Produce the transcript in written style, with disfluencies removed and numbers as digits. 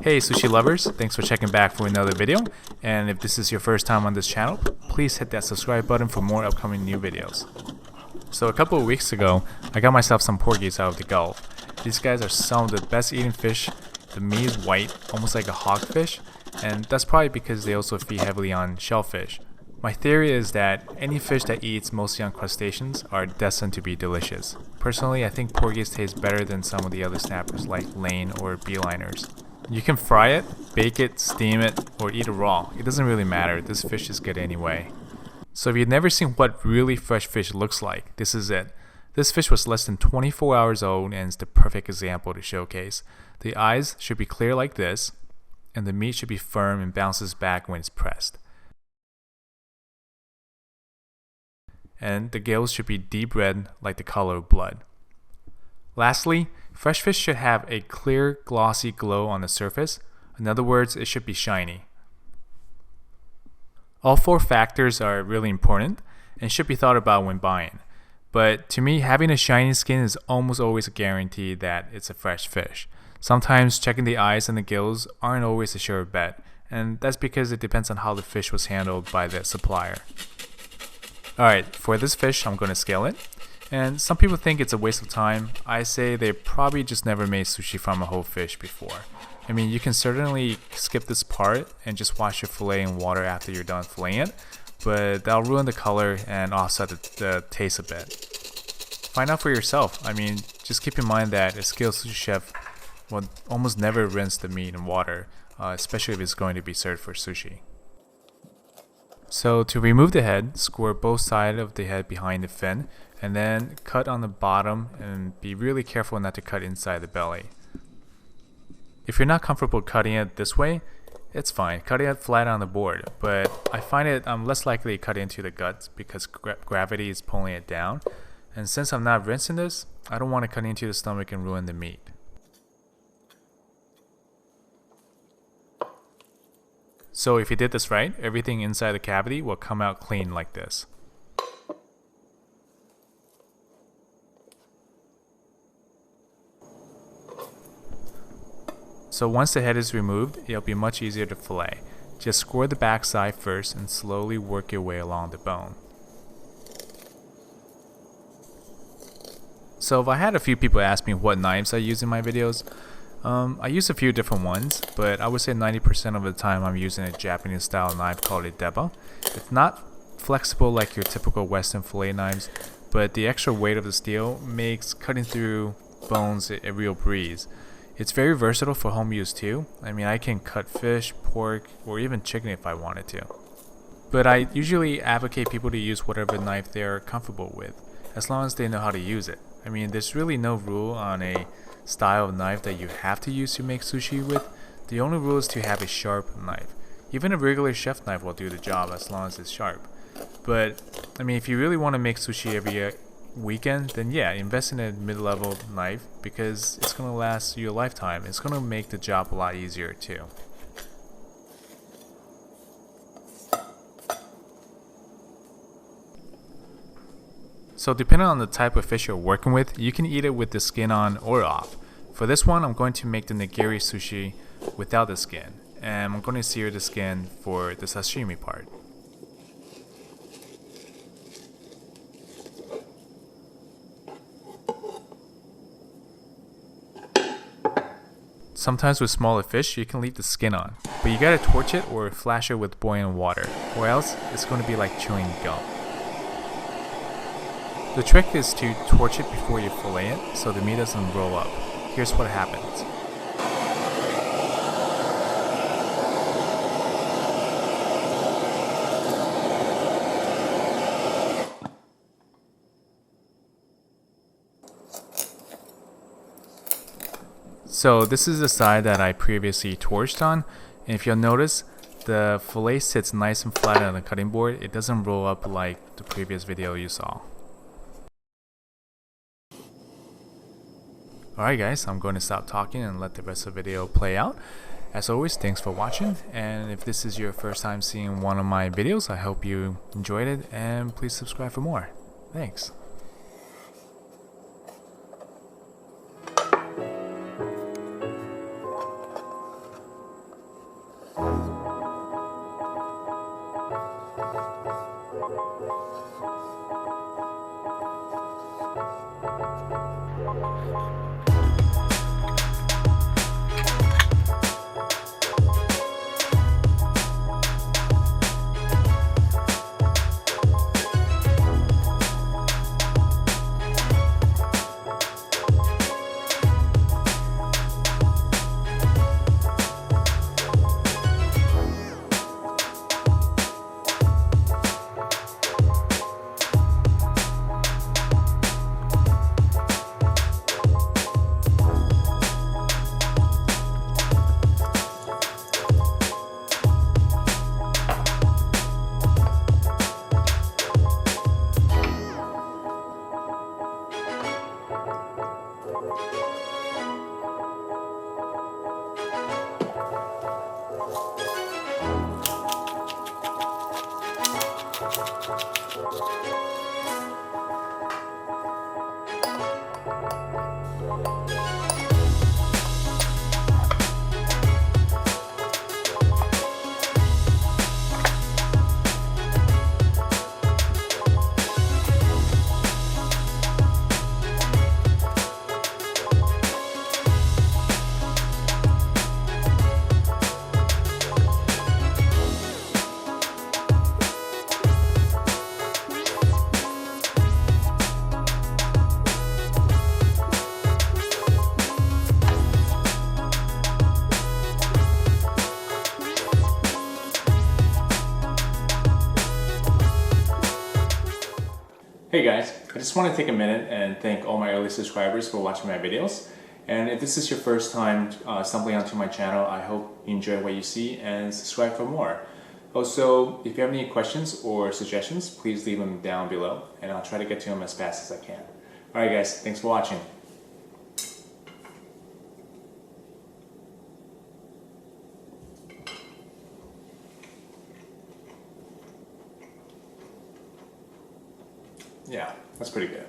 Hey sushi lovers, thanks for checking back for another video, and if this is your first time on this channel, please hit that subscribe button for more upcoming new videos. So a couple of weeks ago, I got myself some porgies out of the Gulf. These guys are some of the best eating fish. The meat is white, almost like a hogfish, and that's probably because they also feed heavily on shellfish. My theory is that any fish that eats mostly on crustaceans are destined to be delicious. Personally, I think porgies taste better than some of the other snappers like lane or beeliners. You can fry it, bake it, steam it, or eat it raw. It doesn't really matter, this fish is good anyway. So if you've never seen what really fresh fish looks like, this is it. This fish was less than 24 hours old and is the perfect example to showcase. The eyes should be clear like this, and the meat should be firm and bounces back when it's pressed. And the gills should be deep red like the color of blood. Lastly, fresh fish should have a clear, glossy glow on the surface. In other words, it should be shiny. All four factors are really important and should be thought about when buying. But to me, having a shiny skin is almost always a guarantee that it's a fresh fish. Sometimes checking the eyes and the gills aren't always a sure bet, and that's because it depends on how the fish was handled by the supplier. Alright, for this fish, I'm going to scale it. And some people think it's a waste of time. I say they probably just never made sushi from a whole fish before. I mean, you can certainly skip this part and just wash your fillet in water after you're done filleting it, but that'll ruin the color and offset the taste a bit. Find out for yourself. I mean, just keep in mind that a skilled sushi chef will almost never rinse the meat in water, especially if it's going to be served for sushi. So to remove the head, score both sides of the head behind the fin, and then cut on the bottom and be really careful not to cut inside the belly. If you're not comfortable cutting it this way, it's fine. Cut it flat on the board, but I find I'm less likely to cut into the guts because gravity is pulling it down, and since I'm not rinsing this, I don't want to cut into the stomach and ruin the meat. So if you did this right, everything inside the cavity will come out clean like this. So once the head is removed, it'll be much easier to fillet. Just score the back side first and slowly work your way along the bone. So if I had a few people ask me what knives I use in my videos, I use a few different ones, but I would say 90% of the time I'm using a Japanese style knife called a deba. It's not flexible like your typical Western fillet knives, but the extra weight of the steel makes cutting through bones a real breeze. It's very versatile for home use too. I mean, I can cut fish, pork, or even chicken if I wanted to. But I usually advocate people to use whatever knife they're comfortable with, as long as they know how to use it. I mean, there's really no rule on a style of knife that you have to use to make sushi with. The only rule is to have a sharp knife. Even a regular chef knife will do the job as long as it's sharp. But, I mean, if you really want to make sushi every weekend, then yeah, invest in a mid-level knife because it's going to last you a lifetime. It's going to make the job a lot easier too. So depending on the type of fish you're working with, you can eat it with the skin on or off. For this one, I'm going to make the nigiri sushi without the skin, and I'm going to sear the skin for the sashimi part. Sometimes with smaller fish, you can leave the skin on, but you gotta torch it or flash it with boiling water, or else it's going to be like chewing gum. The trick is to torch it before you fillet it so the meat doesn't roll up. Here's what happens. So this is the side that I previously torched on, and if you'll notice, the fillet sits nice and flat on the cutting board. It doesn't roll up like the previous video you saw. Alright guys, I'm going to stop talking and let the rest of the video play out. As always, thanks for watching, and if this is your first time seeing one of my videos, I hope you enjoyed it, and please subscribe for more. Thanks. Hey guys, I just want to take a minute and thank all my early subscribers for watching my videos. And if this is your first time stumbling onto my channel, I hope you enjoy what you see and subscribe for more. Also, if you have any questions or suggestions, please leave them down below and I'll try to get to them as fast as I can. Alright guys, thanks for watching. Yeah, that's pretty good.